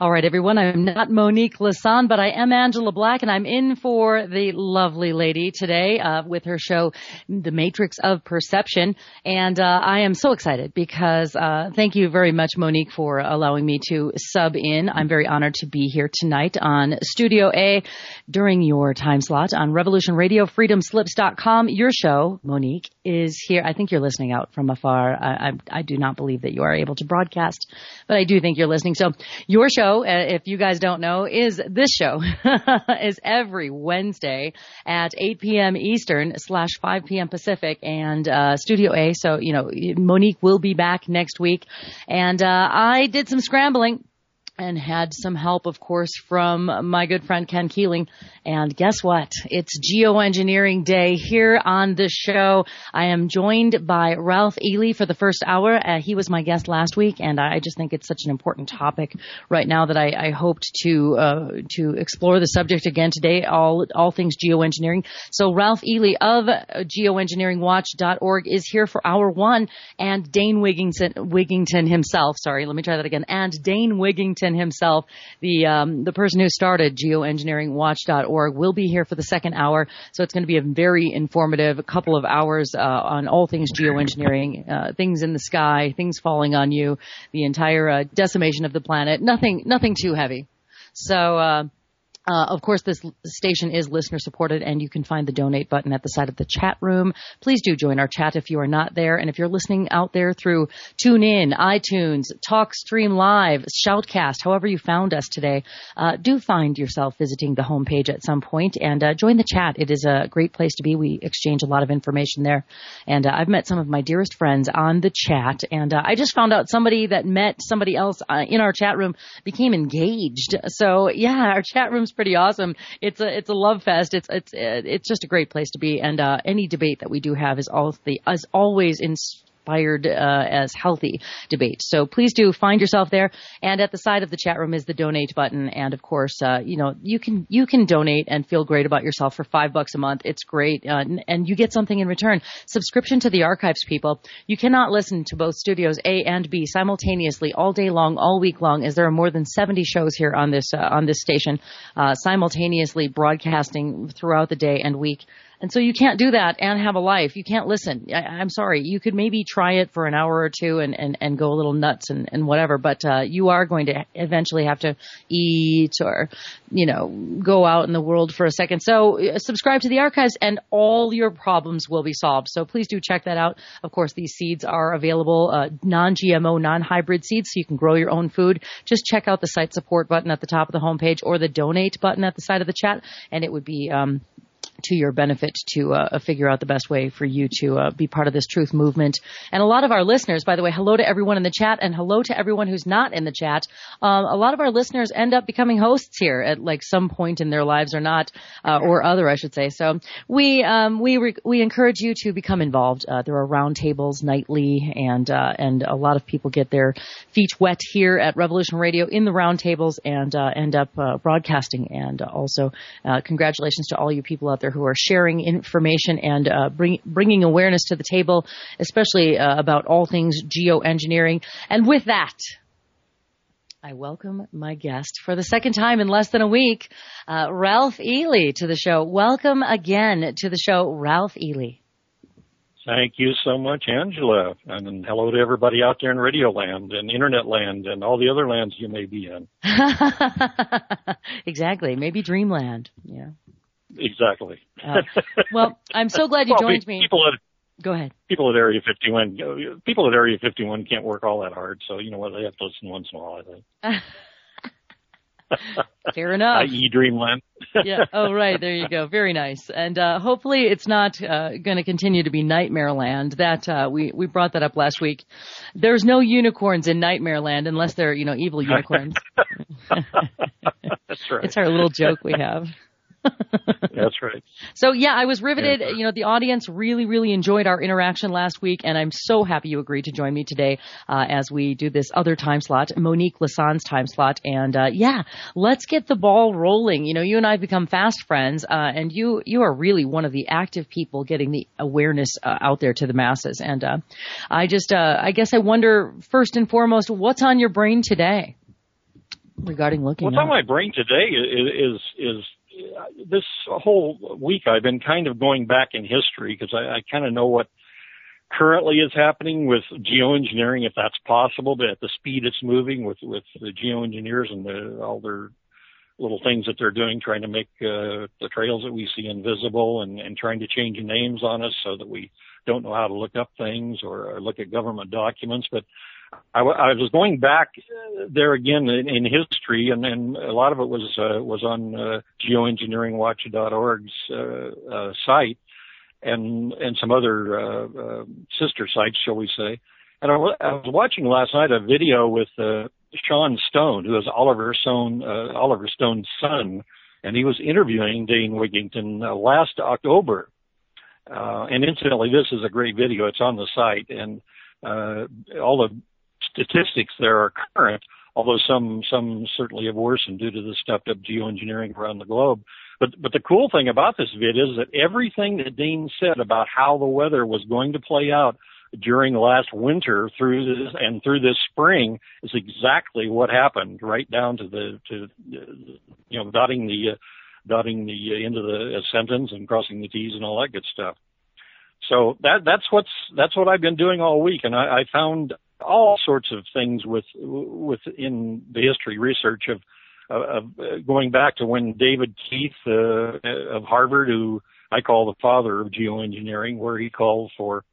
All right, everyone. I'm not Monique Lasan, but I am Angela Black, and I'm in for the lovely lady today with her show, The Matrix of Perception. And I am so excited because thank you very much, Monique, for allowing me to sub in. I'm very honored to be here tonight on Studio A during your time slot on Revolution Radio, freedomslips.com. Your show, Monique, is here. I think you're listening out from afar. I do not believe that you are able to broadcast, but I do think you're listening. So your show, if you guys don't know, is this show is every Wednesday at 8 p.m. Eastern / 5 p.m. Pacific, and Studio A. So, you know, Monique will be back next week. And I did some scrambling and had some help, of course, from my good friend Ken Keeling. And guess what? It's Geoengineering Day here on the show. I am joined by Ralph Ely for the first hour. He was my guest last week, and I just think it's such an important topic right now that I hoped to explore the subject again today, all things geoengineering. So Ralph Ely of geoengineeringwatch.org is here for hour one, and Dane Wigington himself, and Dane Wigington himself, the person who started geoengineeringwatch.org, will be here for the second hour. So it's going to be a very informative couple of hours on all things geoengineering, things in the sky, things falling on you, the entire decimation of the planet. Nothing too heavy. So of course, this station is listener supported, and you can find the donate button at the side of the chat room. Please do join our chat if you are not there. And if you're listening out there through TuneIn, iTunes, TalkStream Live, Shoutcast, however you found us today, do find yourself visiting the homepage at some point and join the chat. It is a great place to be. We exchange a lot of information there. And I've met some of my dearest friends on the chat. And I just found out somebody that met somebody else in our chat room became engaged. So, yeah, our chat room's pretty awesome. It's a love fest. It's just a great place to be. And any debate that we do have is always inspired as healthy debate. So please do find yourself there. And at the side of the chat room is the donate button. And of course, you can donate and feel great about yourself for $5 a month. It's great. And you get something in return. Subscription to the archives, people. You cannot listen to both studios A and B simultaneously all day long, all week long, as there are more than 70 shows here on this station, simultaneously broadcasting throughout the day and week. And so you can't do that and have a life. You can't listen. I'm sorry. You could maybe try it for an hour or two and go a little nuts and whatever, but you are going to eventually have to eat or, go out in the world for a second. So subscribe to the archives and all your problems will be solved. So please do check that out. Of course, these seeds are available, non-GMO, non-hybrid seeds, so you can grow your own food. Just check out the site support button at the top of the homepage or the donate button at the side of the chat, and it would be to your benefit to figure out the best way for you to be part of this truth movement. And a lot of our listeners, by the way, hello to everyone in the chat and hello to everyone who's not in the chat. A lot of our listeners end up becoming hosts here at like some point in their lives or not, or other, I should say. So we encourage you to become involved. There are roundtables nightly, and a lot of people get their feet wet here at Revolution Radio in the roundtables and end up broadcasting. And also, congratulations to all you people out there who are sharing information and bringing awareness to the table, especially about all things geoengineering. And with that, I welcome my guest for the second time in less than a week, Ralph Ely, to the show. Welcome again to the show, Ralph Ely. Thank you so much, Angela. And hello to everybody out there in Radio Land and Internet Land and all the other lands you may be in. Exactly. Maybe Dreamland. Yeah. Exactly. Well, I'm so glad you joined me. Go ahead. People at Area 51 can't work all that hard, so you know what? They have to listen once in a while, I think. Fair enough. i.e. Dreamland. Yeah. Oh, right. There you go. Very nice. And hopefully it's not going to continue to be Nightmare Land. That we brought that up last week. There's no unicorns in Nightmare Land unless they're evil unicorns. That's right. It's our little joke we have. That's right. So, yeah, I was riveted. The audience really, really enjoyed our interaction last week, and I'm so happy you agreed to join me today as we do this other time slot, Monique Lasan's time slot. And, let's get the ball rolling. You and I have become fast friends, and you are really one of the active people getting the awareness out there to the masses. And I guess I wonder, first and foremost, what's on your brain today? regarding looking What's up? on my brain today is this whole week I've been kind of going back in history because I kind of know what currently is happening with geoengineering, if that's possible, but at the speed it's moving with the geoengineers and all their little things that they're doing, trying to make the trails that we see invisible and trying to change names on us so that we don't know how to look up things or look at government documents. But I was going back there again in history, and a lot of it was on geoengineeringwatch.org's site and some other sister sites, shall we say. And I was watching last night a video with Sean Stone, who is Oliver Stone's son, and he was interviewing Dane Wigington last October. And incidentally, this is a great video. It's on the site, and all the statistics there are current, although some certainly have worsened due to the stepped up geoengineering around the globe. But the cool thing about this vid is that everything that Dane said about how the weather was going to play out during last winter through this spring is exactly what happened, right down to dotting the end of the sentence and crossing the T's and all that good stuff. So that's what I've been doing all week, and I found all sorts of things within the history research of going back to when David Keith of Harvard, who I call the father of geoengineering, where he called for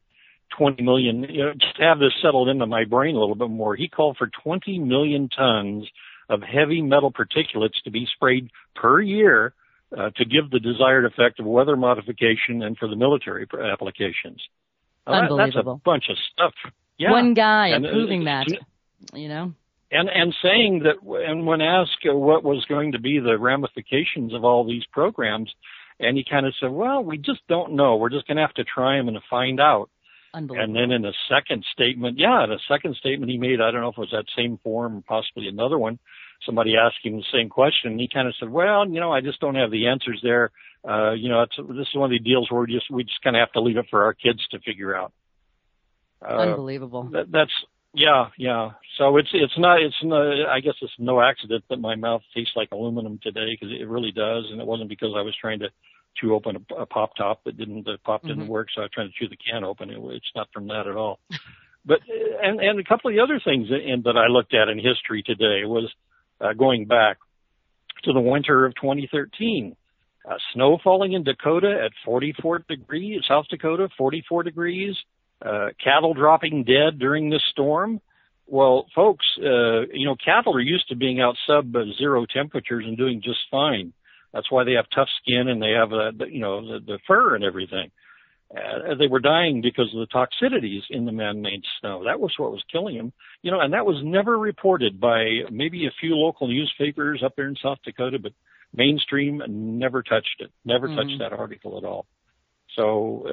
20 million, just to have this settled into my brain a little bit more, he called for 20 million tons of heavy metal particulates to be sprayed per year to give the desired effect of weather modification and for the military applications. Unbelievable. That's a bunch of stuff. Yeah. One guy approving that, And saying that, and when asked what was going to be the ramifications of all these programs, and he kind of said, well, we just don't know. We're just going to have to try them and find out. And then in a second statement he made, I don't know if it was that same forum, possibly another one, somebody asked him the same question, and he kind of said, well, I just don't have the answers there. This is one of the deals where we just kind of have to leave it for our kids to figure out. Unbelievable. Yeah. So it's not, I guess it's no accident that my mouth tastes like aluminum today, because it really does. And it wasn't because I was trying to chew open a pop top the pop didn't work. So I was trying to chew the can open. It's not from that at all. But, and a couple of the other things that I looked at in history today was, going back to the winter of 2013, snow falling in Dakota at 44 degrees, South Dakota, 44 degrees, cattle dropping dead during this storm. Well, folks, cattle are used to being out sub-zero temperatures and doing just fine. That's why they have tough skin and they have, the fur and everything. They were dying because of the toxicities in the man-made snow. That was what was killing them. And that was never reported by maybe a few local newspapers up there in South Dakota, but mainstream never touched it, never touched that article at all. So,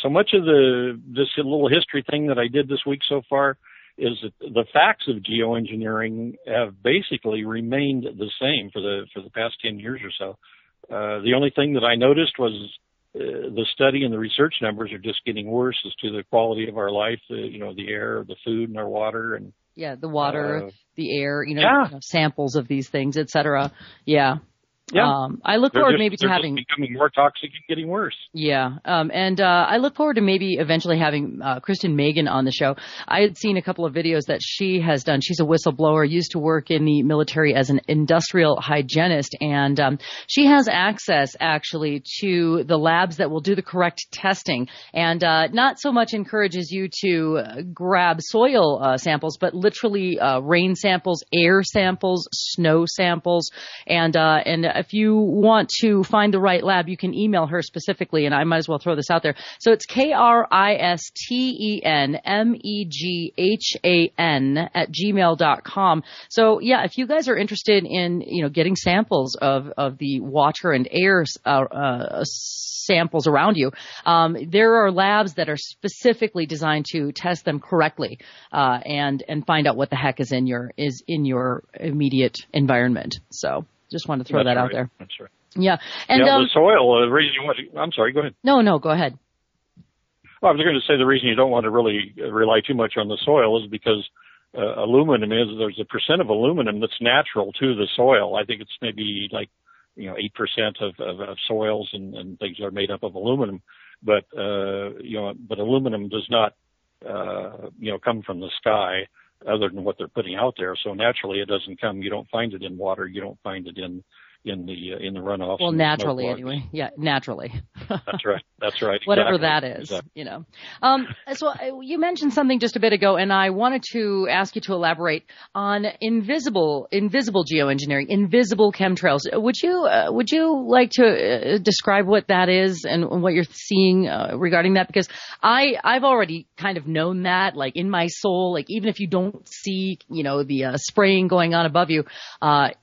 so much of this little history thing that I did this week so far is that the facts of geoengineering have basically remained the same for the past 10 years or so. The only thing that I noticed was the study and the research numbers are just getting worse as to the quality of our life, the air, the food, and our water. And the water, the air, samples of these things, et cetera. Yeah. Yeah. I look forward maybe to having becoming more toxic and getting worse. Yeah. And I look forward to maybe eventually having Kristen Megan on the show. I had seen a couple of videos that she has done. She's a whistleblower, used to work in the military as an industrial hygienist, and she has access actually to the labs that will do the correct testing, and not so much encourages you to grab soil samples, but literally rain samples, air samples, snow samples, and if you want to find the right lab, you can email her specifically, and I might as well throw this out there. So it's KRISTENMEGHAN @gmail.com. So yeah, if you guys are interested in, getting samples of the water and air samples around you, there are labs that are specifically designed to test them correctly, and find out what the heck is in your immediate environment. So just wanted to throw that out there. That's right. Yeah. And the soil, the reason you want to, I'm sorry, go ahead. No, go ahead. Well, I was going to say the reason you don't want to really rely too much on the soil is because aluminum is, there's a percent of aluminum that's natural to the soil. I think it's maybe like, 8% of soils and things are made up of aluminum. But aluminum does not, come from the sky other than what they're putting out there. So naturally it doesn't come. You don't find it in water. You don't find it in the runoffs. Well, naturally anyway. Yeah, naturally. That's right. That's right. Whatever exactly. that is, exactly. So you mentioned something just a bit ago, and I wanted to ask you to elaborate on invisible geoengineering, invisible chemtrails. Would you like to describe what that is and what you're seeing regarding that? Because I've already kind of known that, like in my soul, like even if you don't see, the spraying going on above you,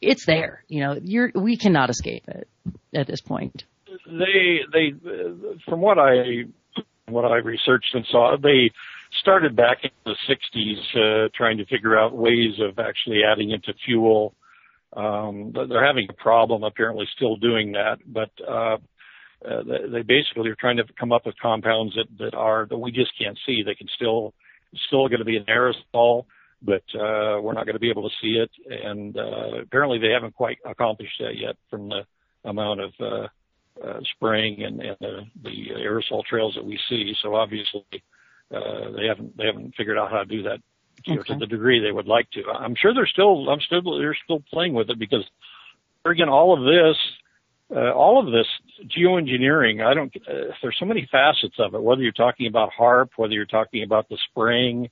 it's there. We cannot escape it at this point. They from what I researched and saw, they started back in the 60s trying to figure out ways of actually adding into fuel. They're having a problem apparently still doing that, but they basically are trying to come up with compounds that we just can't see. They can still going to be an aerosol, but we're not going to be able to see it. And apparently they haven't quite accomplished that yet from the amount of spraying and the aerosol trails that we see. So obviously they haven't figured out how to do that to the degree they would like to. I'm sure they're still playing with it, because again, all of this geoengineering, there's so many facets of it, whether you're talking about HAARP, whether you're talking about the spraying,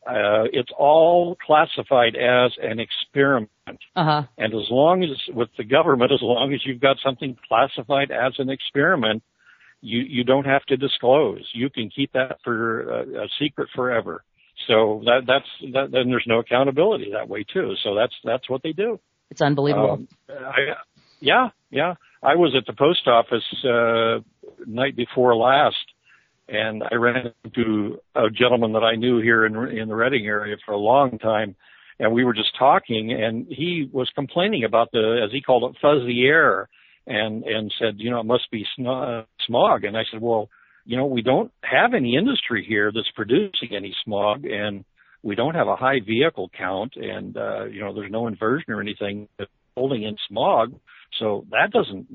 it's all classified as an experiment. Uh-huh. And as long as you've got something classified as an experiment, you don't have to disclose. You can keep that for a secret forever. So then there's no accountability that way too. So that's what they do. It's unbelievable. Yeah. I was at the post office night before last, and I ran into a gentleman that I knew here in the Reading area for a long time, and we were just talking, and he was complaining about as he called it, fuzzy air, and said, it must be smog. And I said, well, we don't have any industry here that's producing any smog, and we don't have a high vehicle count, and there's no inversion or anything that's holding in smog. So that doesn't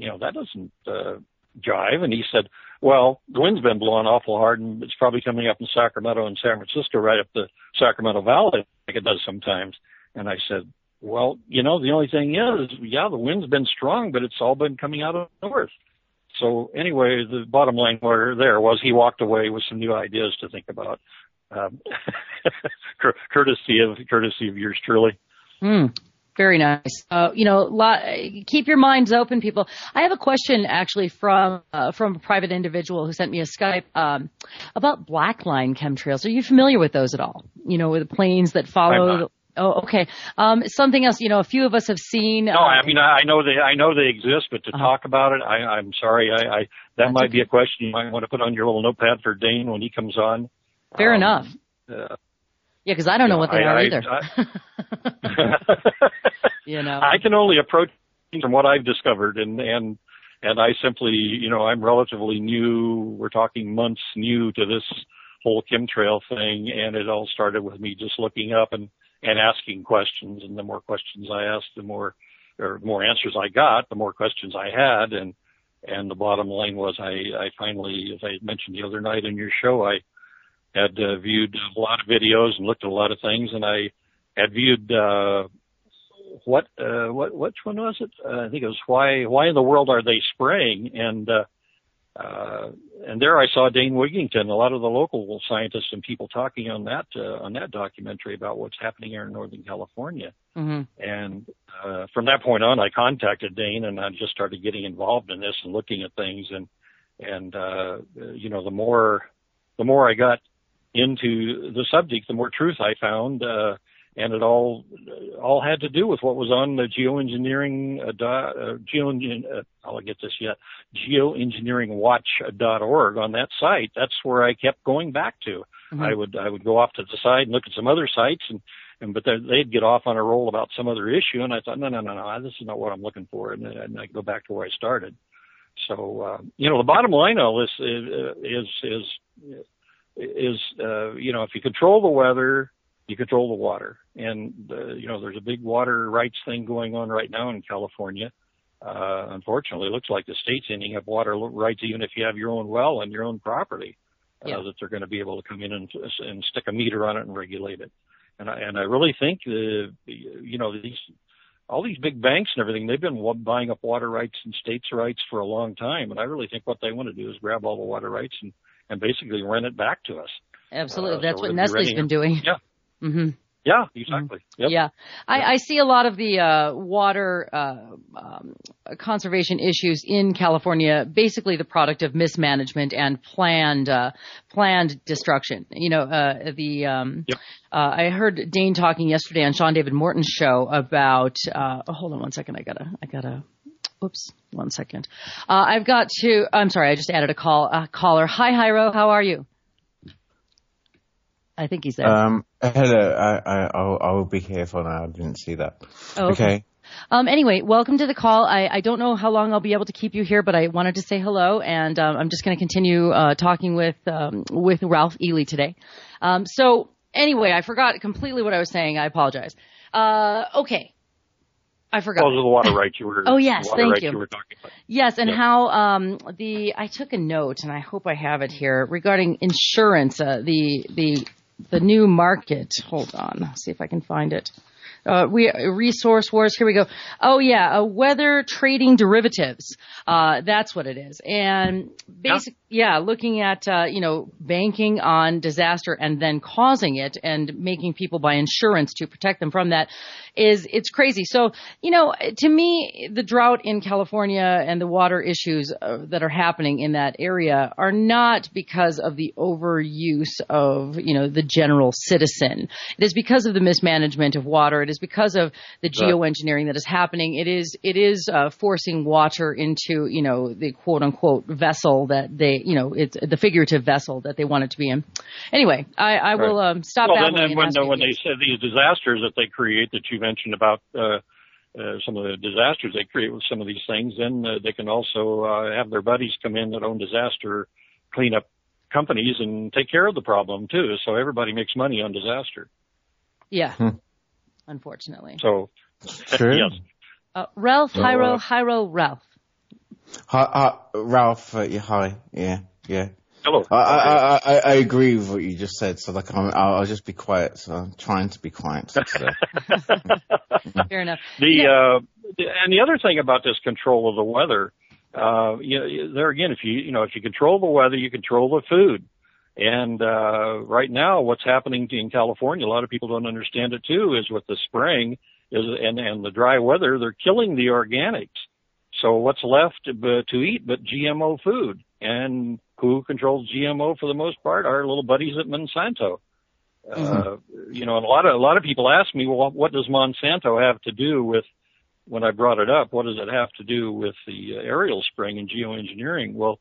jive. And he said, well, the wind's been blowing awful hard, and it's probably coming up in Sacramento and San Francisco, right up the Sacramento Valley, like it does sometimes. And I said, well, the only thing is, the wind's been strong, but it's all been coming out of the north. So anyway, the bottom line there was he walked away with some new ideas to think about, courtesy of yours truly. Very nice. Keep your minds open, people. I have a question actually from a private individual who sent me a Skype about Blackline Chemtrails. Are you familiar with those at all? With the planes that follow. Oh, okay. Something else. A few of us have seen. No, I know they exist, but to talk about it, I'm sorry. That might be a question you might want to put on your little notepad for Dane when he comes on. Fair enough. Yeah, because I don't know what they are either. I can only approach from what I've discovered, and I simply, I'm relatively new. We're talking months new to this whole chemtrail thing, and it all started with me just looking up and asking questions. And the more questions I asked, the more answers I got, the more questions I had, and the bottom line was I finally, as I mentioned the other night in your show, I had viewed a lot of videos and looked at a lot of things, and I had viewed which one was it? I think it was why in the world are they spraying? And there I saw Dane Wigington, a lot of the local scientists and people talking on that documentary about what's happening here in Northern California. Mm-hmm. And from that point on, I contacted Dane, and I just started getting involved in this and looking at things, and the more I got into the subject, the more truth I found, and it all had to do with what was on the geoengineeringwatch.org on that site. That's where I kept going back to. Mm-hmm. I would go off to the side and look at some other sites, but they'd get off on a roll about some other issue, and I thought, no, this is not what I'm looking for, and I go back to where I started. So, the bottom line of all this is if you control the weather, you control the water. And, there's a big water rights thing going on right now in California. Unfortunately, it looks like the state's ending up water rights even if you have your own well on your own property, that they're going to be able to come in and stick a meter on it and regulate it. And I really think, all these big banks and everything, they've been buying up water rights and states' rights for a long time. And I really think what they want to do is grab all the water rights and basically rent it back to us. Absolutely. That's what Nestle's been doing. Yeah. Mm-hmm. Yeah, exactly. Yep. Yeah. I see a lot of the water conservation issues in California, basically the product of mismanagement and planned destruction. I heard Dane talking yesterday on Sean David Morton's show about hold on one second. I gotta oops, 1 second. I'm sorry, I just added a caller. Hi, Hyro, how are you? I think he's there. Hello. I will be careful now. I didn't see that. Oh, okay. Anyway, welcome to the call. I don't know how long I'll be able to keep you here, but I wanted to say hello, and I'm just going to continue talking with Ralph Ely today. So anyway, I forgot completely what I was saying. I apologize. Okay. I forgot. Those are the water rights you were. Oh yes, thank you. You were talking about. Yes, and how I took a note, and I hope I have it here regarding insurance. The new market. Hold on, let's see if I can find it. Resource wars. Here we go. Oh yeah, weather trading derivatives. That's what it is. And looking at banking on disaster and then causing it and making people buy insurance to protect them from that it's crazy. So to me, the drought in California and the water issues that are happening in that area are not because of the overuse of the general citizen. It is because of the mismanagement of water. It is because of the geoengineering that is happening. It is forcing water into, the quote unquote vessel that they, it's the figurative vessel that they want it to be in. Anyway, I will stop. Well, then when they said these disasters that they create that you mentioned about some of the disasters they create with some of these things, then they can also have their buddies come in that own disaster cleanup companies and take care of the problem too. So everybody makes money on disaster. Yeah. Unfortunately. So, true. Yes. Ralph, Hyro, Ralph. Hi, Ralph. Hi. Yeah. Hello. I agree with what you just said. So I'll just be quiet. So I'm trying to be quiet. Fair enough. And the other thing about this control of the weather, there again, if you control the weather, you control the food. And right now, what's happening in California, a lot of people don't understand it too, is with the spraying and the dry weather, they're killing the organics. So what's left to eat but GMO food? And who controls GMO for the most part? Our little buddies at Monsanto. And a lot of people ask me, well, what does Monsanto have to do with, when I brought it up, what does it have to do with the aerial spraying and geoengineering? Well,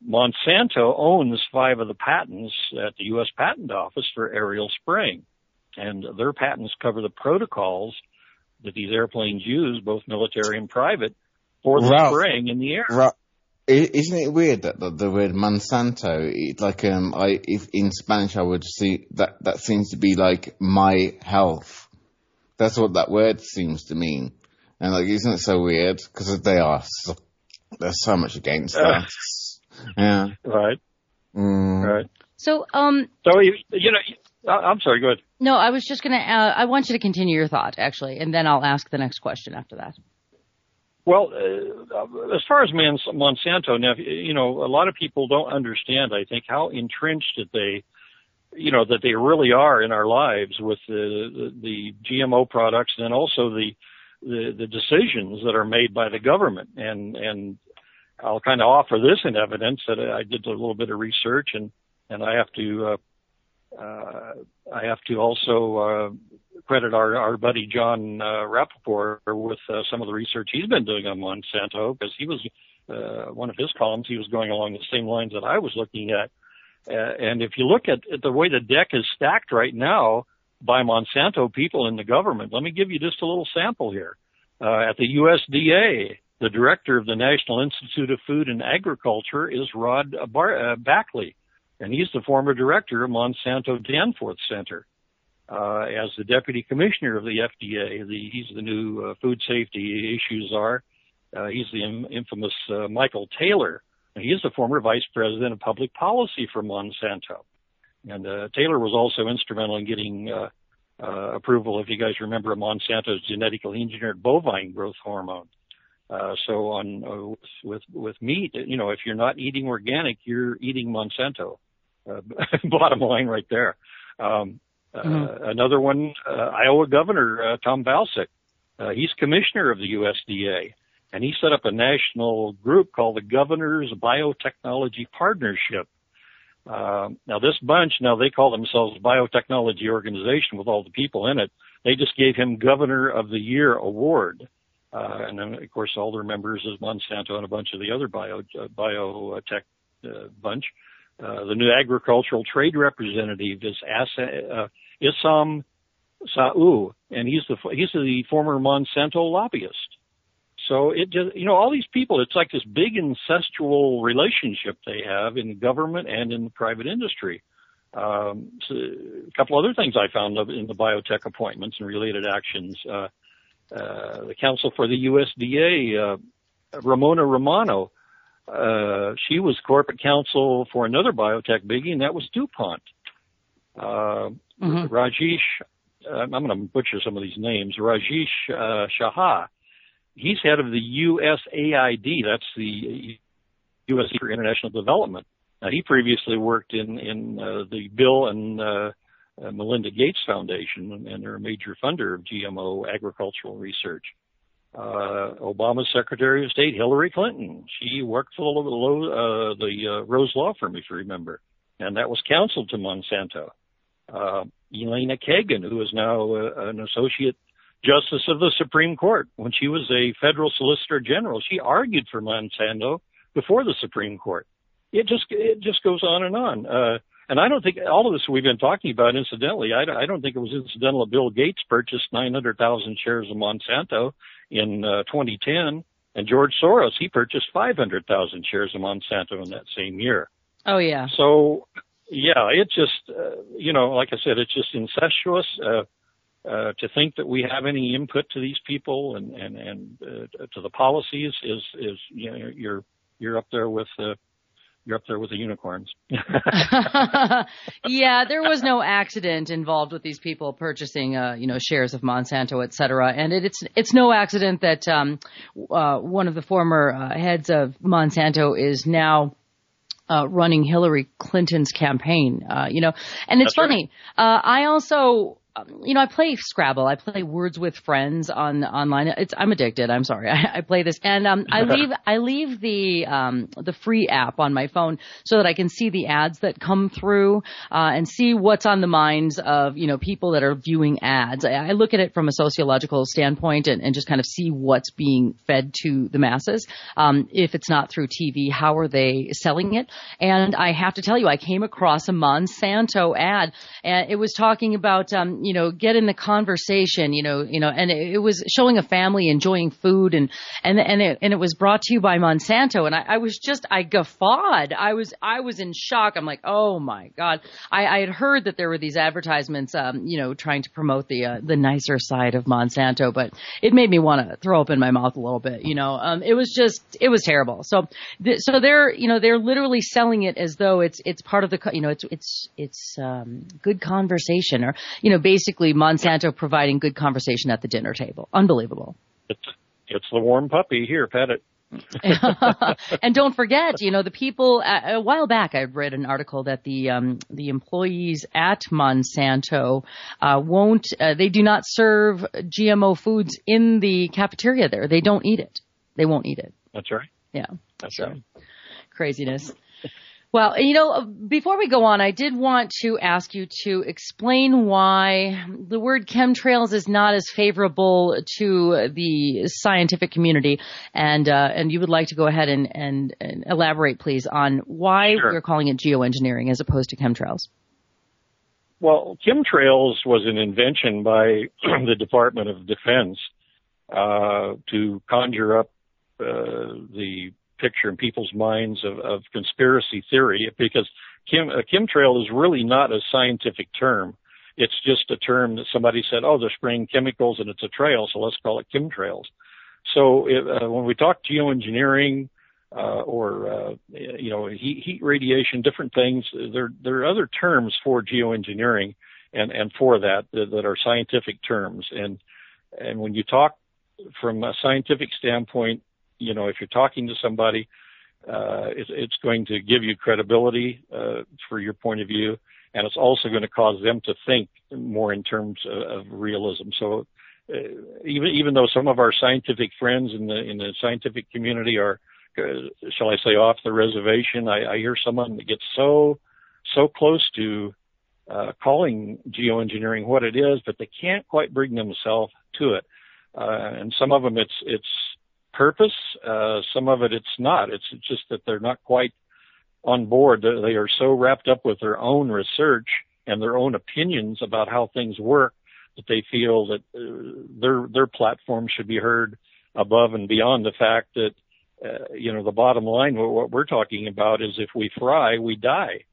Monsanto owns 5 of the patents at the U.S. Patent Office for aerial spraying, and their patents cover the protocols that these airplanes use, both military and private, for the spraying in the air. Isn't it weird that the word Monsanto, if in Spanish I would see that seems to be like my health. That's what that word seems to mean, and isn't it so weird? Because they're so much against that. Yeah. Right. Right. So, I'm sorry, go ahead. No, I was just going to, I want you to continue your thought, actually, and then I'll ask the next question after that. Well, as far as Monsanto, now, a lot of people don't understand, I think, how entrenched that they really are in our lives with the GMO products and also the decisions that are made by the government. And I'll kind of offer this in evidence that I did a little bit of research, and I have to also credit our buddy John Rappaport with some of the research he's been doing on Monsanto, because he was one of his columns. He was going along the same lines that I was looking at, and if you look at the way the deck is stacked right now by Monsanto people in the government, let me give you just a little sample here. At the USDA, the director of the National Institute of Food and Agriculture is Rod Backley, and he's the former director of Monsanto Danforth Center. as the deputy commissioner of the FDA. He's the new food safety issue czar. He's the infamous Michael Taylor. And he is the former vice president of public policy for Monsanto. And Taylor was also instrumental in getting approval, if you guys remember, of Monsanto's genetically engineered bovine growth hormone. So on with meat, if you're not eating organic, you're eating Monsanto. Bottom line right there. Another one, Iowa Governor Tom Balsick. He's commissioner of the USDA, and he set up a national group called the Governors Biotechnology Partnership. Now this bunch, they call themselves Biotechnology Organization with all the people in it. They just gave him Governor of the Year award. And then, of course, all their members is Monsanto and a bunch of the other biotech bunch. The new agricultural trade representative is Issam Sa'u, and he's the former Monsanto lobbyist. So it just, all these people, it's like this big incestual relationship they have in government and in the private industry. So a couple other things I found in the biotech appointments and related actions. The counsel for the USDA, Ramona Romano, she was corporate counsel for another biotech biggie, and that was DuPont. Rajesh, I'm going to butcher some of these names, Rajesh Shah. He's head of the USAID, that's the U.S. for International Development. Now, he previously worked in the Bill and Melinda Gates Foundation, and they're a major funder of GMO agricultural research. Obama's Secretary of State, Hillary Clinton, she worked for the Rose Law Firm, if you remember, and that was counsel to Monsanto. Elena Kagan, who is now an associate justice of the Supreme Court. When she was a federal solicitor general, she argued for Monsanto before the Supreme Court. It just goes on and on. And I don't think all of this we've been talking about, incidentally, I don't think it was incidental that Bill Gates purchased 900,000 shares of Monsanto in 2010, and George Soros, he purchased 500,000 shares of Monsanto in that same year. Oh, yeah. So, yeah, it just, like I said, it's just incestuous. To think that we have any input to these people and to the policies is you're up there with the unicorns. Yeah, there was no accident involved with these people purchasing, shares of Monsanto, et cetera. And it's no accident that one of the former heads of Monsanto is now running Hillary Clinton's campaign. And it's funny. Right. I also. I play Scrabble. I play Words with Friends online. I'm addicted. I'm sorry. I play this, and I leave the free app on my phone so that I can see the ads that come through and see what's on the minds of people that are viewing ads. I look at it from a sociological standpoint and just kind of see what's being fed to the masses. If it's not through TV, how are they selling it? And I have to tell you, I came across a Monsanto ad, and it was talking about get in the conversation, and it was showing a family enjoying food and it was brought to you by Monsanto. And I guffawed. I was in shock. I'm like, oh my God. I had heard that there were these advertisements, trying to promote the nicer side of Monsanto, but it made me want to throw open my mouth a little bit, it was terrible. So they're literally selling it as though it's part of the, it's good conversation, or, basically Monsanto providing good conversation at the dinner table. Unbelievable. It's the warm puppy. Here, pet it. And don't forget, the people a while back, I read an article that the employees at Monsanto they do not serve GMO foods in the cafeteria there. They don't eat it. They won't eat it. That's right. Yeah. That's right. Craziness. Well, before we go on, I did want to ask you to explain why the word chemtrails is not as favorable to the scientific community, and you would like to go ahead and elaborate, please, on why we're calling it geoengineering as opposed to chemtrails. Well, chemtrails was an invention by the Department of Defense to conjure up the picture in people's minds of conspiracy theory, because a chemtrail is really not a scientific term. It's just a term that somebody said, oh, they're spraying chemicals and it's a trail, so let's call it chemtrails. So when we talk geoengineering or heat radiation, different things, there are other terms for geoengineering and for that are scientific terms. And when you talk from a scientific standpoint, if you're talking to somebody, it's going to give you credibility for your point of view, and it's also going to cause them to think more in terms of realism. So even though some of our scientific friends in the scientific community are, shall I say, off the reservation, I hear someone that gets so close to calling geoengineering what it is, but they can't quite bring themselves to it. And some of them it's purpose, some of it's not. It's just that they're not quite on board. They are so wrapped up with their own research and their own opinions about how things work that they feel that their platform should be heard above and beyond the fact that the bottom line, what we're talking about is if we fry, we die.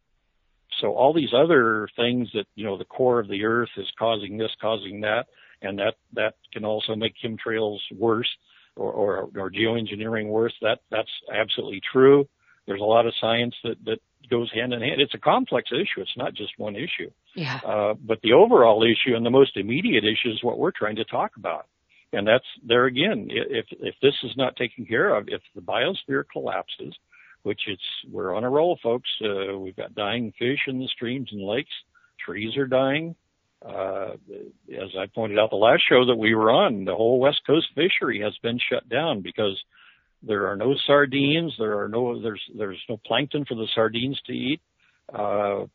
So all these other things that, the core of the earth is causing this, causing that, and that can also make chemtrails worse or geoengineering worse. That's absolutely true. There's a lot of science that goes hand in hand. It's a complex issue. It's not just one issue. Yeah. But the overall issue and the most immediate issue is what we're trying to talk about. And that's there again. If this is not taken care of, if the biosphere collapses, which we're on a roll, folks. We've got dying fish in the streams and lakes. Trees are dying. As I pointed out the last show that we were on, the whole West Coast fishery has been shut down because there are no sardines. There's no plankton for the sardines to eat. The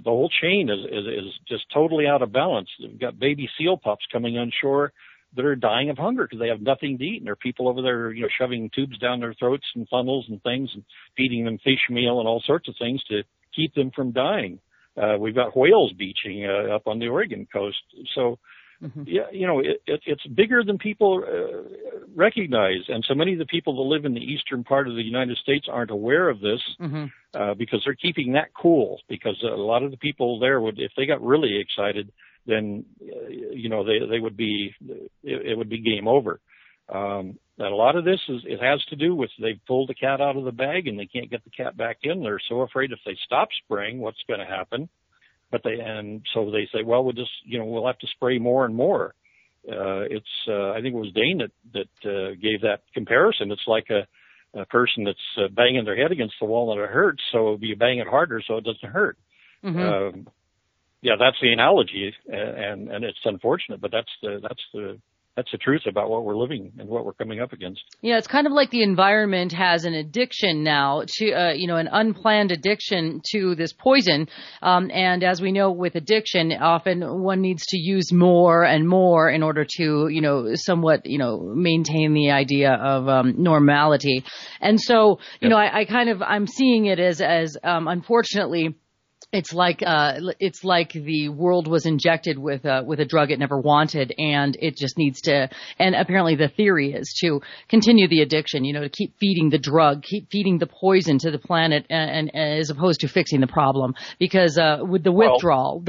whole chain is just totally out of balance. We've got baby seal pups coming on shore that are dying of hunger because they have nothing to eat. And there are people over there, shoving tubes down their throats and funnels and things and feeding them fish meal and all sorts of things to keep them from dying. We've got whales beaching up on the Oregon coast. So, it's bigger than people recognize. And so many of the people that live in the eastern part of the United States aren't aware of this because they're keeping that cool. Because a lot of the people there would, if they got really excited, then, they would be, it would be game over. And a lot of this it has to do with they've pulled the cat out of the bag and they can't get the cat back in. They're so afraid if they stop spraying, what's going to happen? So they say, well, we'll have to spray more and more. I think it was Dane that gave that comparison. It's like a person that's banging their head against the wall and it hurts. So you bang it harder so it doesn't hurt. Mm-hmm. That's the analogy, and it's unfortunate, but that's the truth about what we're living and what we're coming up against. Yeah, it's kind of like the environment has an addiction now to, an unplanned addiction to this poison. And as we know with addiction, often one needs to use more and more in order to, somewhat, maintain the idea of normality. And so, I'm seeing it as unfortunately, it's like the world was injected with a drug it never wanted, and it just needs to. And apparently, the theory is to continue the addiction. To keep feeding the drug, keep feeding the poison to the planet, and as opposed to fixing the problem. Because with the withdrawal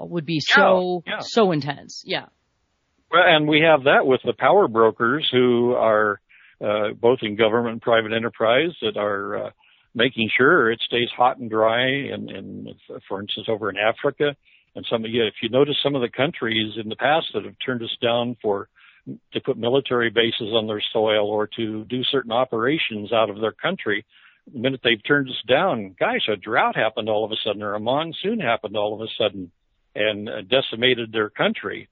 would be so intense. Yeah. Well, and we have that with the power brokers who are both in government and private enterprise that are. Making sure it stays hot and dry, and for instance, over in Africa, and if you notice some of the countries in the past that have turned us down to put military bases on their soil or to do certain operations out of their country, the minute they've turned us down, gosh, a drought happened all of a sudden, or a monsoon happened all of a sudden, and decimated their country.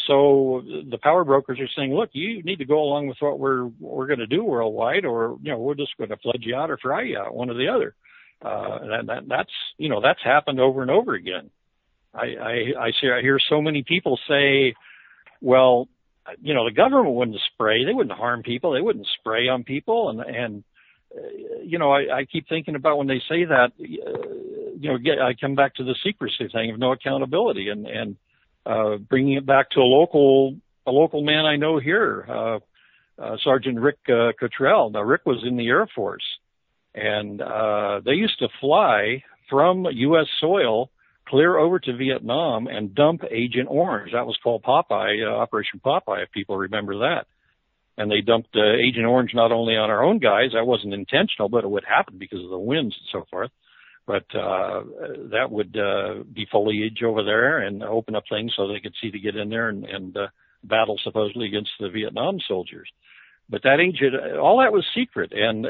So the power brokers are saying, look, you need to go along with what we're going to do worldwide, or, we're just going to flood you out or fry you out, one or the other. That's happened over and over again. I hear so many people say, well, the government wouldn't spray. They wouldn't harm people. They wouldn't spray on people. And I keep thinking about when they say that, I come back to the secrecy thing of no accountability and bringing it back to a local man I know here, Sergeant Rick Cottrell. Now, Rick was in the Air Force, and they used to fly from U.S. soil clear over to Vietnam and dump Agent Orange. That was called Popeye, Operation Popeye, if people remember that. And they dumped Agent Orange not only on our own guys, that wasn't intentional, but it would happen because of the winds and so forth. But that would be foliage over there and open up things so they could see to get in there and battle supposedly against the Vietnam soldiers. But that agent, all that was secret. And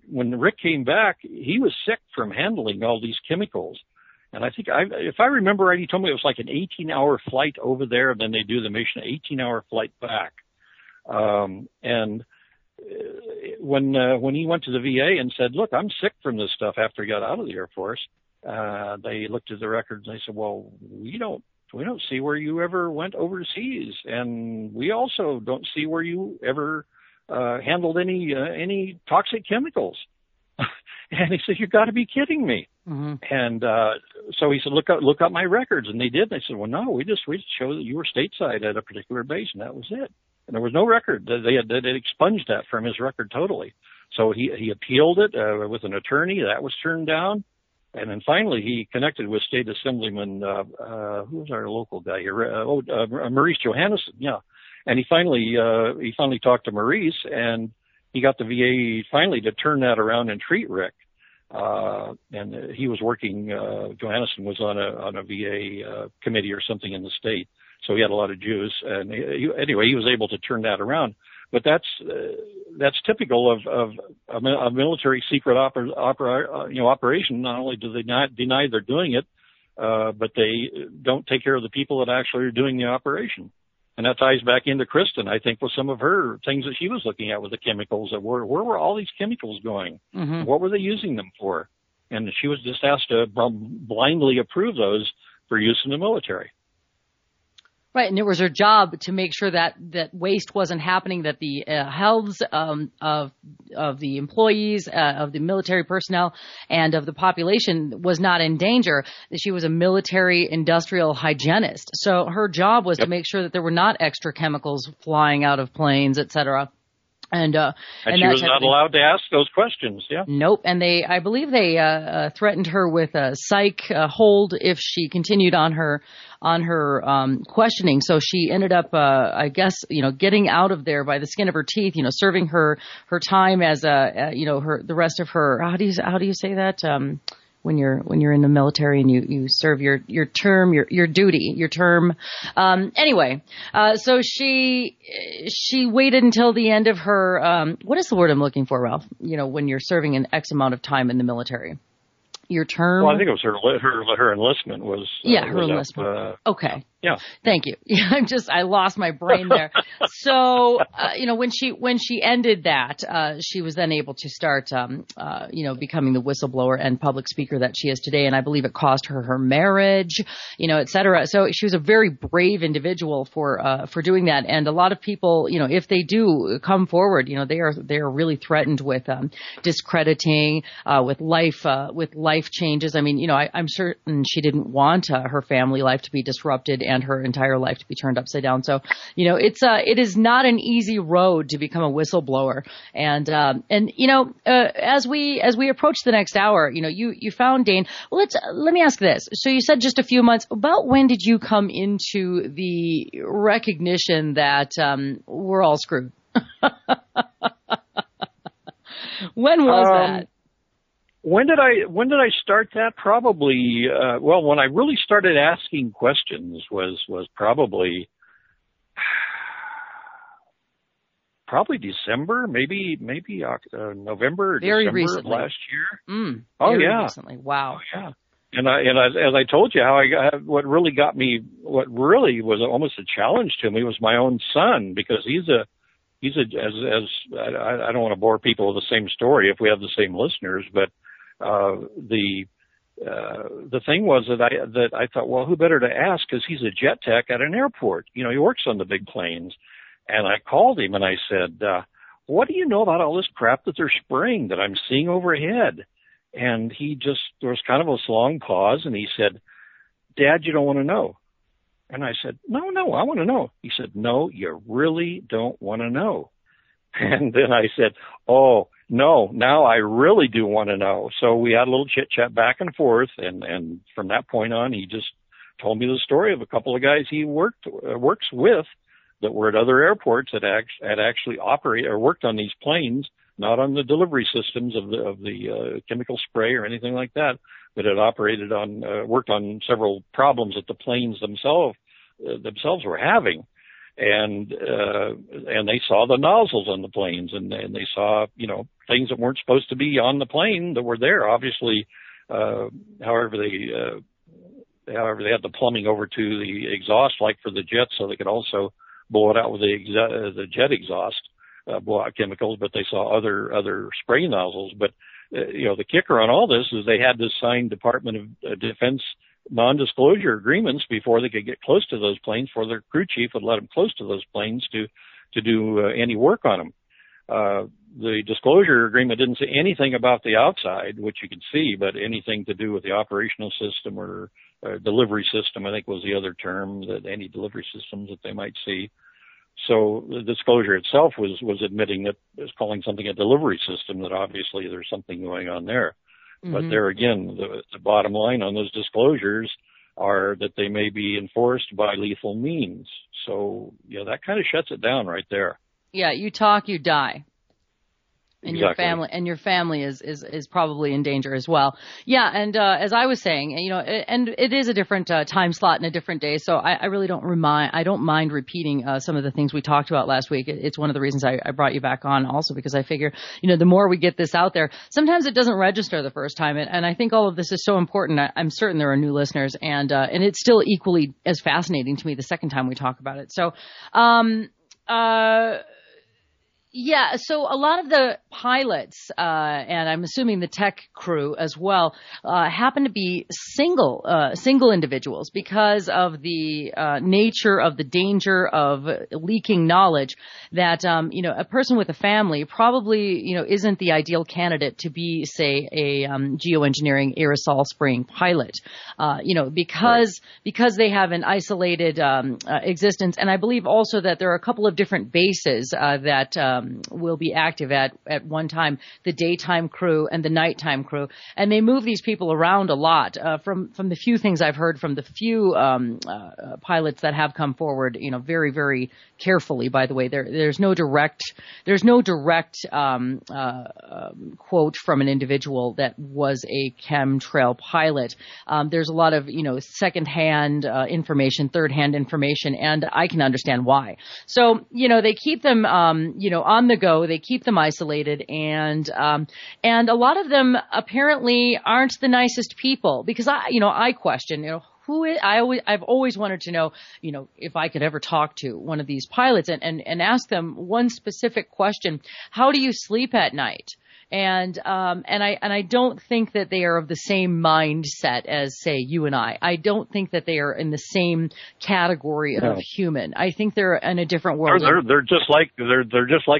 when Rick came back, he was sick from handling all these chemicals. And I think, if I remember right, he told me it was like an 18-hour flight over there, and then they do the mission, 18-hour flight back. And when he went to the VA and said, look, I'm sick from this stuff after he got out of the Air Force, they looked at the records and they said, well, we don't see where you ever went overseas, and we also don't see where you ever handled any toxic chemicals. And he said, "You got to be kidding me!" Mm-hmm. And so he said, "Look up my records," and they did. And they said, "Well, no, we just showed that you were stateside at a particular base, and that was it. And there was no record. They expunged that from his record totally. So he appealed it with an attorney. That was turned down. And then finally, he connected with State Assemblyman, who was our local guy here? Maurice Johannesson, yeah. And he finally talked to Maurice, and he got the VA finally to turn that around and treat Rick. And he was working, Johannesson was on a VA committee or something in the state. So he had a lot of Jews. And anyway, he was able to turn that around. But that's typical of a military secret operation. Not only do they not deny they're doing it, but they don't take care of the people that actually are doing the operation. And that ties back into Kristen, I think, with some of her things that she was looking at with the chemicals. Where were all these chemicals going? Mm-hmm. What were they using them for? And she was just asked to blindly approve those for use in the military. Right, and it was her job to make sure that waste wasn't happening, that the healths of the employees, of the military personnel, and of the population was not in danger. She was a military industrial hygienist, so her job was to make sure that there were not extra chemicals flying out of planes, et cetera. And she was not allowed to ask those questions. Yeah. Nope. And I believe they threatened her with a psych hold if she continued on her questioning. So she ended up, I guess, getting out of there by the skin of her teeth. Serving her time as the rest of her. How do you say that? When you're in the military and you serve your term, your duty, your term. Anyway, so she waited until the end of her, what is the word I'm looking for, Ralph? When you're serving an X amount of time in the military. Your term? Well, I think it was her enlistment was. Yeah, her enlistment. Okay. Yeah. Thank you. I lost my brain there. So, when she ended that, she was then able to start, becoming the whistleblower and public speaker that she is today. And I believe it cost her marriage, et cetera. So she was a very brave individual for doing that. And a lot of people, if they do come forward, they are really threatened with, discrediting, with life changes. I mean, I'm certain she didn't want her family life to be disrupted and her entire life to be turned upside down. So, it is not an easy road to become a whistleblower. And as we approach the next hour, you found Dane. Well, let me ask this. So you said just a few months. About when did you come into the recognition that we're all screwed? When was that? When did I start that? Probably, when I really started asking questions was probably December, maybe November or very December recently. Of last year. Very yeah. Recently. Wow. Oh, yeah. And as I told you, what really was almost a challenge to me was my own son, because I don't want to bore people with the same story if we have the same listeners, but the thing was that I thought, well, who better to ask, because he's a jet tech at an airport. He works on the big planes. And I called him and I said, what do you know about all this crap that they're spraying that I'm seeing overhead? And there was kind of a long pause, and he said, Dad, you don't want to know. And I said, no, I want to know. He said, no, you really don't want to know. And then I said, oh, No, now I really do want to know. So we had a little chit chat back and forth, and from that point on, he just told me the story of a couple of guys he works with that were at other airports that had actually operated or worked on these planes, not on the delivery systems of the chemical spray or anything like that, but had operated on worked on several problems that the planes themselves were having. And they saw the nozzles on the planes, and they saw, things that weren't supposed to be on the plane that were there. Obviously, however they had the plumbing over to the exhaust, like for the jets, so they could also blow it out with the jet exhaust, blow out chemicals. But they saw other spray nozzles. But the kicker on all this is they had to sign Department of Defense non-disclosure agreements before they could get close to those planes, before their crew chief would let them close to those planes to do any work on them. The disclosure agreement didn't say anything about the outside, which you could see, but anything to do with the operational system or delivery system, I think was the other term, that any delivery systems that they might see. So the disclosure itself was admitting that it's calling something a delivery system, that obviously there's something going on there. Mm-hmm. But there again, the bottom line on those disclosures are that they may be enforced by lethal means. So, that kind of shuts it down right there. Yeah, you talk, you die. And exactly. your family is probably in danger as well. Yeah, and as I was saying, and it is a different time slot and a different day, so I really don't mind repeating some of the things we talked about last week. It's one of the reasons I brought you back on, also because I figure, the more we get this out there, sometimes it doesn't register the first time, and I think all of this is so important. I'm certain there are new listeners, and it's still equally as fascinating to me the second time we talk about it. So, yeah, so a lot of the pilots, and I'm assuming the tech crew as well, happen to be single individuals because of the nature of the danger of leaking knowledge that, a person with a family probably, isn't the ideal candidate to be, say, a geoengineering aerosol spraying pilot, because they have an isolated existence. And I believe also that there are a couple of different bases that will be active at one time, the daytime crew and the nighttime crew. And they move these people around a lot. From the few things I've heard from the few pilots that have come forward, very, very carefully, by the way. There's no direct quote from an individual that was a chemtrail pilot. There's a lot of, secondhand information, third-hand information, and I can understand why. So, they keep them, on the go. They keep them isolated, and a lot of them apparently aren't the nicest people, because I question, I've always wanted to know, if I could ever talk to one of these pilots and ask them one specific question: how do you sleep at night? And I don't think that they are of the same mindset as, say, you and I. I don't think that they are in the same category of human. I think they're in a different world. They're just like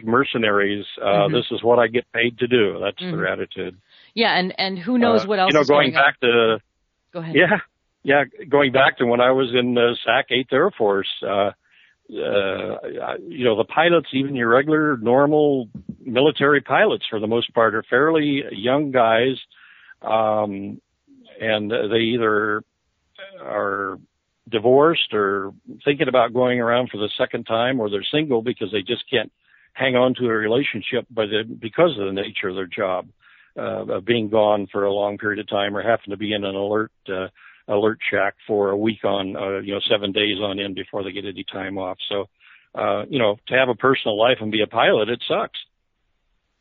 mercenaries. Mm-hmm. This is what I get paid to do. That's their attitude. Yeah, and who knows what else is going on. Go ahead. Yeah, going back to when I was in SAC 8th Air Force, the pilots, even your regular, normal military pilots, for the most part, are fairly young guys, and they either are divorced or thinking about going around for the second time, or they're single because they just can't hang on to a relationship because of the nature of their job, of being gone for a long period of time, or having to be in an alert shack for a week on, 7 days on end before they get any time off. So, to have a personal life and be a pilot, it sucks.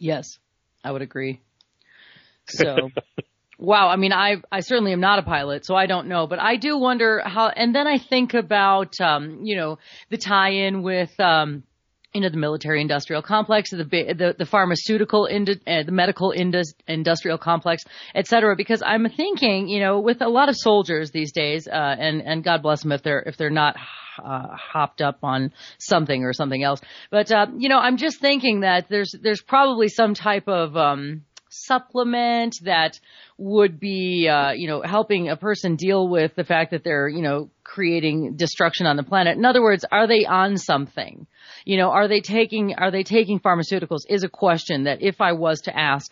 Yes, I would agree. So, wow. I mean, I certainly am not a pilot, so I don't know, but I do wonder how, and then I think about, the tie-in with, the military industrial complex, the pharmaceutical, the medical industrial complex, et cetera, because I'm thinking, with a lot of soldiers these days, and God bless them if they're not hopped up on something or something else. But, I'm just thinking that there's probably some type of, supplement that would be, helping a person deal with the fact that they're, creating destruction on the planet. In other words, are they on something? Are they taking pharmaceuticals is a question that if I was to ask,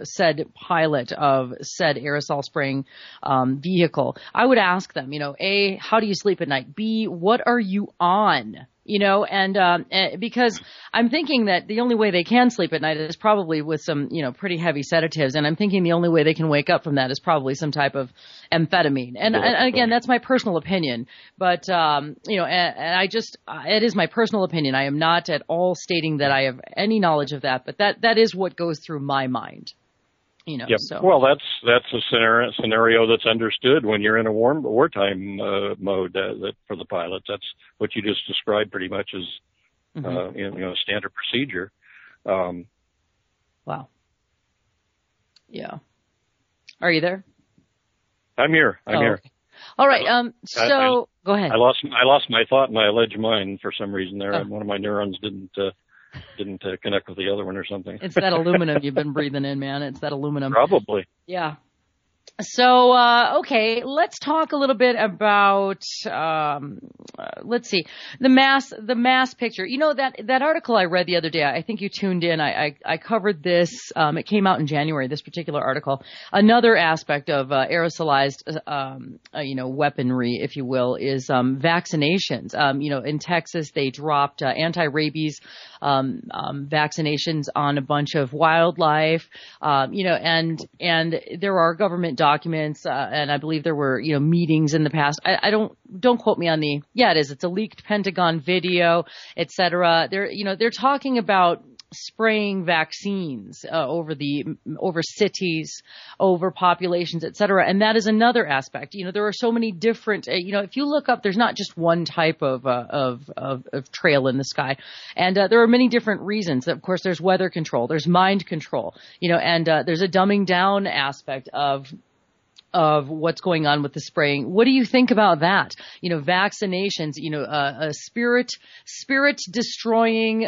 said pilot of said aerosol spraying, vehicle, I would ask them, A, how do you sleep at night? B, what are you on? Because I'm thinking that the only way they can sleep at night is probably with some, pretty heavy sedatives. And I'm thinking the only way they can wake up from that is probably some type of amphetamine. And again, that's my personal opinion. But, it is my personal opinion. I am not at all stating that I have any knowledge of that, but that is what goes through my mind. Yep. So. Well, that's a scenario that's understood when you're in a wartime mode. That for the pilots, that's what you just described pretty much as standard procedure. Wow. Yeah. Are you there? I'm here. Here. Okay. All right. Go ahead. I lost my thought in my alleged mind for some reason there. One of my neurons didn't connect with the other one or something. It's that aluminum you've been breathing in, man. It's that aluminum. Probably. Yeah. So, okay, let's talk a little bit about, let's see, the mass picture. That article I read the other day, I think you tuned in. I covered this. It came out in January, this particular article. Another aspect of, aerosolized, weaponry, if you will, is, vaccinations. In Texas, they dropped, anti-rabies, vaccinations on a bunch of wildlife, and there are government documents, and I believe there were, meetings in the past. I don't quote me on it's a leaked Pentagon video, et cetera. They're talking about spraying vaccines, over cities, over populations, et cetera. And that is another aspect. There are so many different, if you look up, there's not just one type of trail in the sky. And, there are many different reasons. Of course, there's weather control, there's mind control, and, there's a dumbing down aspect of what's going on with the spraying. What do you think about that? Vaccinations, spirit destroying,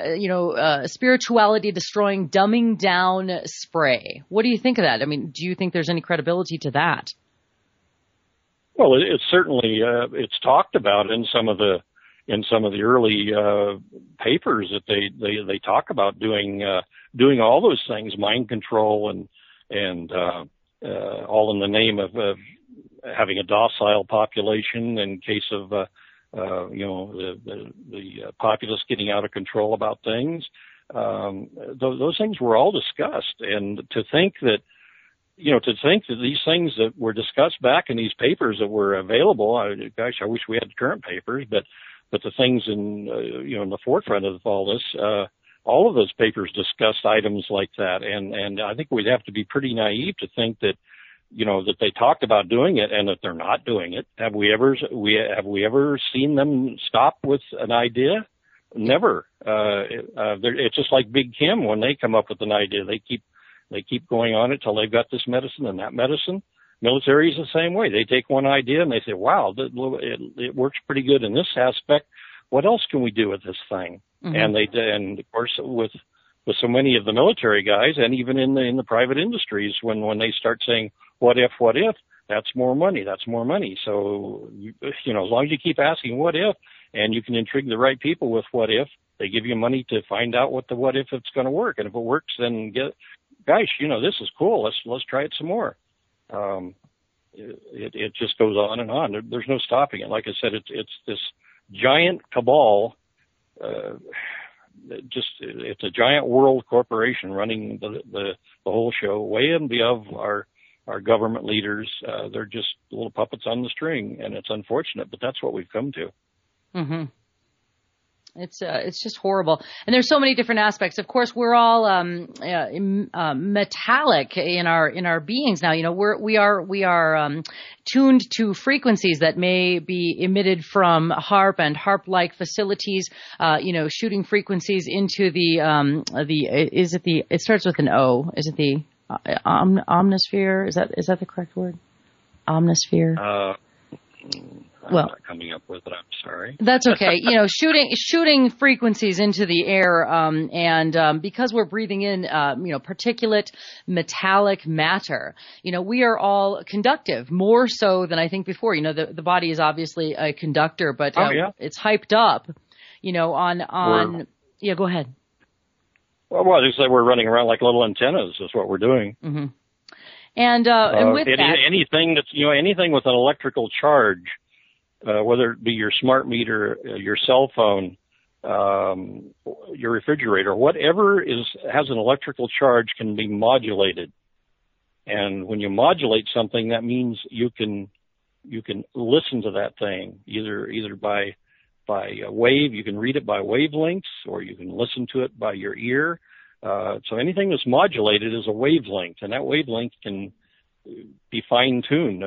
spirituality destroying, dumbing down spray. What do you think of that? I mean, do you think there's any credibility to that? Well, it's certainly, it's talked about in some of the early, papers that they talk about doing all those things, mind control and all in the name of having a docile population in case of the populace getting out of control about things. Those things were all discussed, and to think that these things that were discussed back in these papers that were available, I wish we had current papers, but the things in the forefront of all this. All of those papers discussed items like that, and I think we'd have to be pretty naive to think that, that they talked about doing it and that they're not doing it. Have we ever seen them stop with an idea? Never. It's just like Big Chem when they come up with an idea, they keep going on it till they've got this medicine and that medicine. Military is the same way. They take one idea and they say, "Wow, it works pretty good in this aspect. What else can we do with this thing?" Mm-hmm. And of course with so many of the military guys, and even in the private industries, when they start saying what if, that's more money. So as long as you keep asking what if, and you can intrigue the right people with what if, they give you money to find out what if it's going to work, and if it works, then this is cool. Let's try it some more. It just goes on and on. There's no stopping it. Like I said, it's this giant cabal. It's a giant world corporation running the whole show, way above our government leaders. They're just little puppets on the string, and it's unfortunate, but that's what we've come to. Mm-hmm. It's just horrible. And there's so many different aspects. Of course, we're all, metallic in our beings now. We are tuned to frequencies that may be emitted from HAARP and HAARP-like facilities, shooting frequencies into it starts with an O. Is it the, omnisphere? Is that the correct word? Omnisphere? I'm not coming up with it. I'm sorry. That's okay. Shooting frequencies into the air, and because we're breathing in, particulate metallic matter, we are all conductive, more so than I think before. The body is obviously a conductor, but it's hyped up, yeah, go ahead. Well, I just say we're running around like little antennas is what we're doing. Mm-hmm. And with anything that's, anything with an electrical charge, whether it be your smart meter, your cell phone, your refrigerator, whatever has an electrical charge can be modulated. And when you modulate something, that means you can listen to that thing either by a wave. You can read it by wavelengths, or you can listen to it by your ear. So anything that's modulated is a wavelength, and that wavelength can be fine-tuned.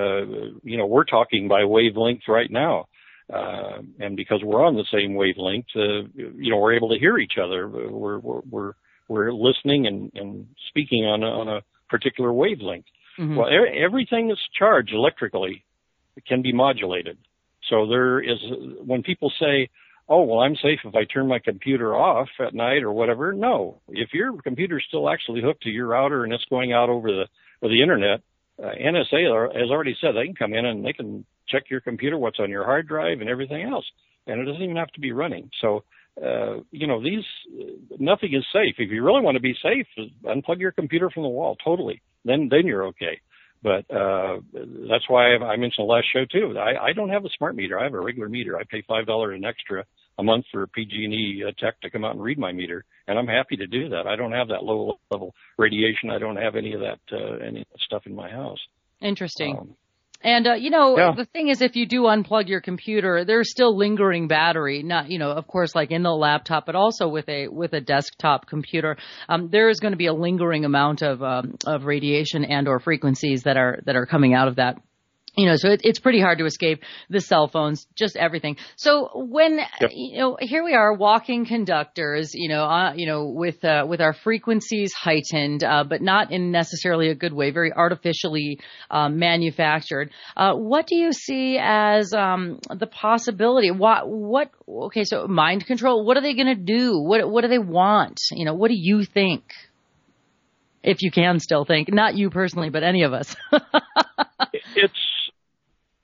We're talking by wavelength right now. And because we're on the same wavelength, we're able to hear each other. We're listening and speaking on a particular wavelength. Mm-hmm. Well, everything that's charged electrically can be modulated. So when people say, oh, well, I'm safe if I turn my computer off at night or whatever. No, if your computer's still actually hooked to your router and it's going out over the internet, NSA has already said they can come in and they can check your computer, what's on your hard drive and everything else. And it doesn't even have to be running. So, nothing is safe. If you really want to be safe, unplug your computer from the wall totally. Then you're okay. But that's why I mentioned the last show too. I don't have a smart meter. I have a regular meter. I pay $5 an extra a month for PG&E tech to come out and read my meter, and I'm happy to do that. I don't have that low level radiation. I don't have any of that stuff in my house. Interesting. The thing is, if you do unplug your computer, there's still lingering battery, not, of course, like in the laptop, but also with a desktop computer. There is going to be a lingering amount of radiation and or frequencies that are coming out of that. So it's pretty hard to escape the cell phones, just everything. So when, here we are walking conductors, with our frequencies heightened, but not in necessarily a good way, very artificially, manufactured. What do you see as, the possibility? So mind control, what are they going to do? What do they want? What do you think? If you can still think, not you personally, but any of us.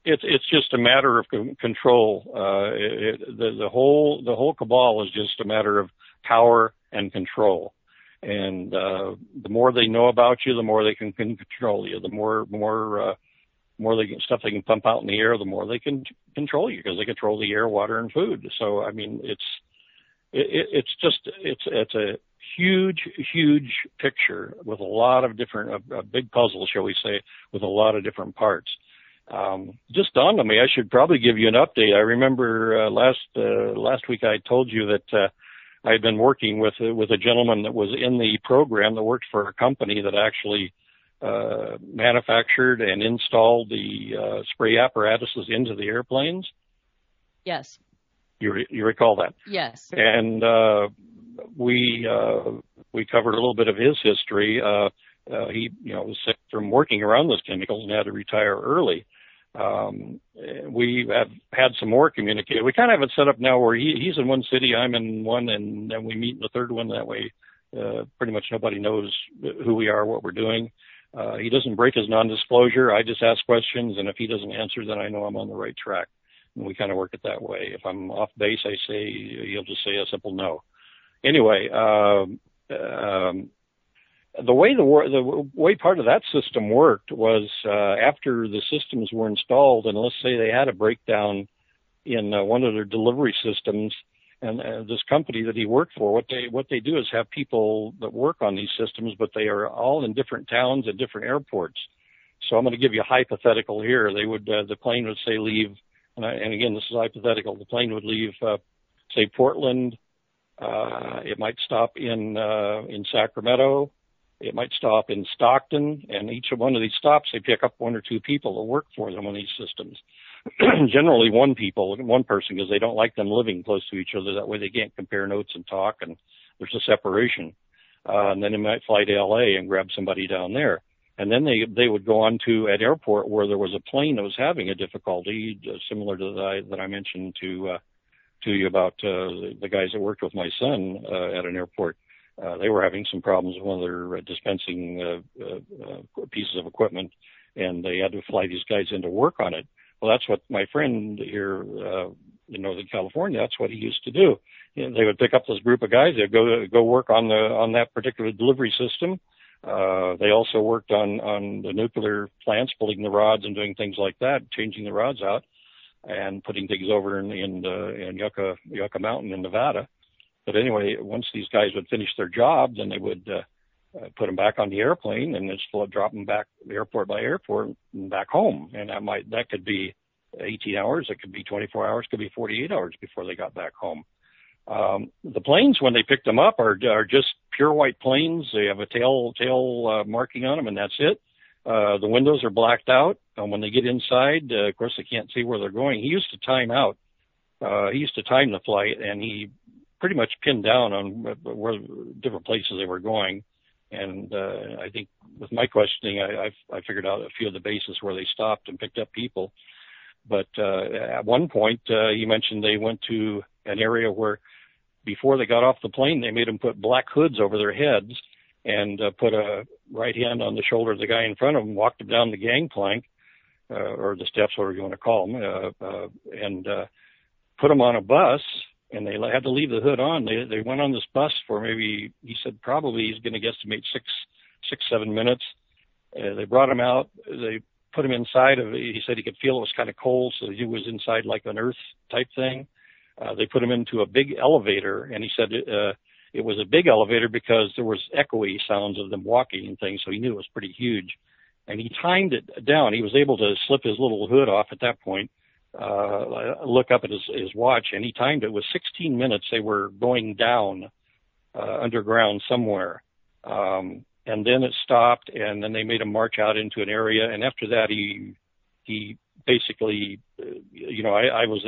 It's just a matter of control. The whole cabal is just a matter of power and control. And the more they know about you, the more they can control you. The more stuff they can pump out in the air, the more they can control you, because they control the air, water, and food. So I mean, it's a huge picture with a lot of different, a big puzzle, shall we say, with a lot of different parts. Just dawned on me, I should probably give you an update. I remember last week I told you that I had been working with a gentleman that was in the program that worked for a company that actually manufactured and installed the spray apparatuses into the airplanes. Yes. You recall that? Yes. And we covered a little bit of his history. He was sick from working around those chemicals and had to retire early. We have had some more communication. We kind of have it set up now where he's in one city, I'm in one, and then we meet in the third one. That way, pretty much nobody knows who we are, what we're doing. He doesn't break his non-disclosure. I just ask questions, and if he doesn't answer, then I know I'm on the right track. And we kind of work it that way. If I'm off base, he'll just say a simple no. Anyway, the way part of that system worked was after the systems were installed, and let's say they had a breakdown in one of their delivery systems, and this company that he worked for, what they do is have people that work on these systems, but they are all in different towns and different airports. So I'm going to give you a hypothetical here. They would the plane would say leave, and again this is hypothetical. The plane would leave say Portland. It might stop in Sacramento. It might stop in Stockton, and each one of these stops, they pick up one or two people to work for them on these systems. Generally one person, because they don't like them living close to each other. That way they can't compare notes and talk, and there's a separation. And then they might fly to LA and grab somebody down there. And then they would go on to an airport where there was a plane that was having a difficulty, similar to that I mentioned to you about the guys that worked with my son at an airport. They were having some problems with one of their dispensing pieces of equipment, and they had to fly these guys in to work on it. Well, that's what my friend here in Northern California, that's what he used to do. You know, they would pick up this group of guys, they'd go work on that particular delivery system. They also worked on the nuclear plants, pulling the rods and doing things like that, changing the rods out and putting things over in Yucca Mountain in Nevada. But anyway, once these guys would finish their job, then they would put them back on the airplane and just drop them back airport by airport and back home. And that could be 18 hours, it could be 24 hours, could be 48 hours before they got back home. The planes, when they pick them up, are just pure white planes. They have a tail marking on them, and that's it. The windows are blacked out. When they get inside, of course, they can't see where they're going. He used to time out. He used to time the flight, and he pretty much pinned down on where different places they were going. And I think with my questioning, I figured out a few of the bases where they stopped and picked up people. But at one point, you mentioned they went to an area where before they got off the plane, they made them put black hoods over their heads and put a right hand on the shoulder of the guy in front of them, walked them down the gangplank, or the steps, whatever you want to call them, and put them on a bus, and they had to leave the hood on. They went on this bus for maybe, he said probably he's going to guesstimate 7 minutes. They brought him out. They put him inside of it. He said he could feel it was kind of cold, so he was inside like an earth type thing. They put him into a big elevator, and he said it was a big elevator because there was echoey sounds of them walking and things, so he knew it was pretty huge. And he timed it down. He was able to slip his little hood off at that point, look up at his watch, and he timed it with 16 minutes. They were going down underground somewhere. And then it stopped, and then they made him march out into an area. And after that, he basically, I was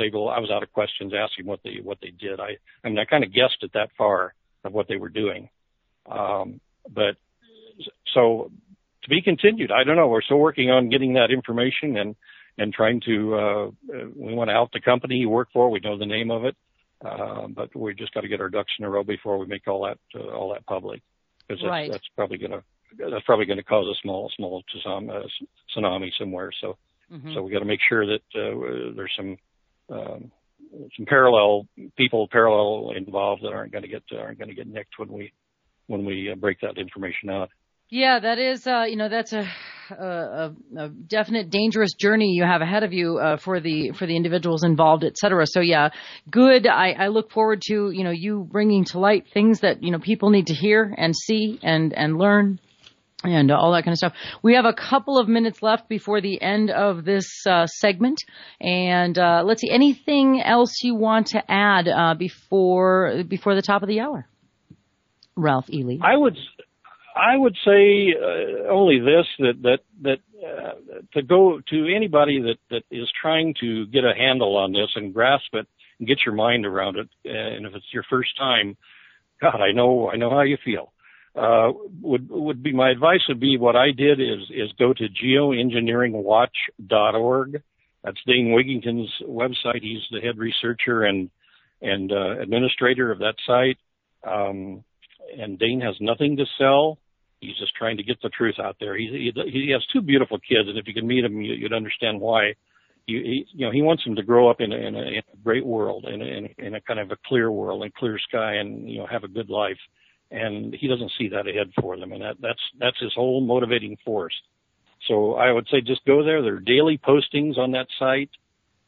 out of questions asking what they did. I kind of guessed it that far of what they were doing. But so to be continued, I don't know. We're still working on getting that information and trying to, we want to out the company you work for. We know the name of it. But we just got to get our ducks in a row before we make all that public. Because right. That's probably going to cause a small tsunami somewhere. So we got to make sure that there's some parallel involved that aren't going to get nicked when we break that information out. Yeah, that is, that's a definite dangerous journey you have ahead of you for the individuals involved, et cetera. So yeah, good. I look forward to you bringing to light things that people need to hear and see and learn and all that kind of stuff. We have a couple of minutes left before the end of this segment, and let's see, anything else you want to add before the top of the hour, Ralph Ely? I would say only this, that to go to anybody that is trying to get a handle on this and grasp it and get your mind around it, and if it's your first time, God, I know how you feel. Would be my advice would be what I did is go to geoengineeringwatch.org. That's Dane Wigington's website. He's the head researcher and administrator of that site. And Dane has nothing to sell. He's just trying to get the truth out there. He has two beautiful kids, and if you could meet him, you'd understand why. He wants them to grow up in a great world, in a kind of a clear world and clear sky, and have a good life. And he doesn't see that ahead for them, and that's his whole motivating force. So I would say just go there. There are daily postings on that site,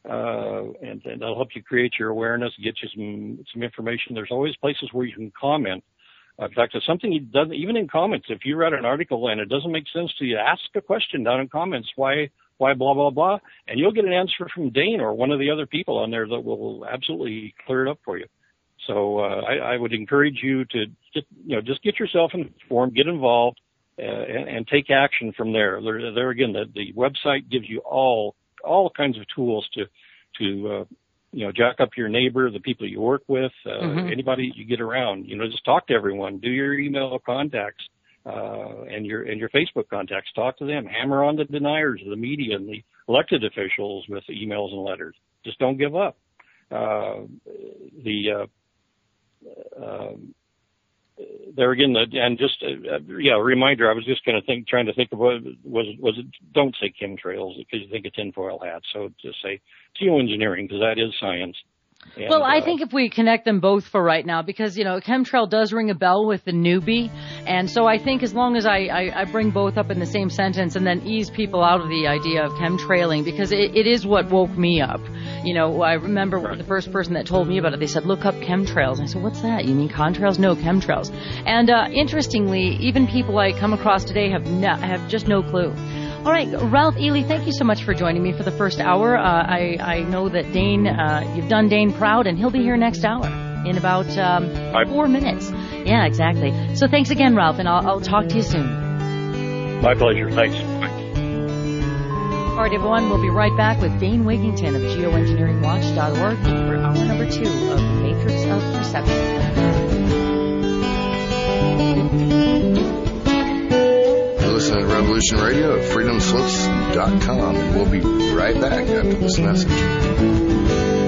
and that'll help you create your awareness, get you some information. There's always places where you can comment. In fact, if something he doesn't, even in comments, if you read an article and it doesn't make sense to you, ask a question down in comments. Why blah, blah, blah, and you'll get an answer from Dane or one of the other people on there that will absolutely clear it up for you. So I would encourage you to just get yourself informed, get involved, and take action from there. There again, the website gives you all kinds of tools to jack up your neighbor, the people you work with, anybody you get around. Just talk to everyone, do your email contacts, and your Facebook contacts. Talk to them. Hammer on the deniers, the media, and the elected officials with emails and letters. Just don't give up. There again, and just a reminder. I was just trying to think of what was it. Don't say chemtrails because you think of tinfoil hats. So just say geoengineering because that is science. And, well, I think if we connect them both for right now, because, chemtrail does ring a bell with the newbie. And so I think as long as I bring both up in the same sentence and then ease people out of the idea of chemtrailing, because it is what woke me up. I remember the first person that told me about it, they said, look up chemtrails. And I said, what's that? You mean contrails? No, chemtrails. And interestingly, even people I come across today have just no clue. All right, Ralph Ely, thank you so much for joining me for the first hour. I know that Dane, you've done Dane proud, and he'll be here next hour in about 4 minutes. Yeah, exactly. So thanks again, Ralph, and I'll talk to you soon. My pleasure. Thanks. Bye. All right, everyone, we'll be right back with Dane Wigington of geoengineeringwatch.org for hour number 2 of Matrix of Perception. Listen to Revolution Radio at freedomslips.com, and we'll be right back after this message.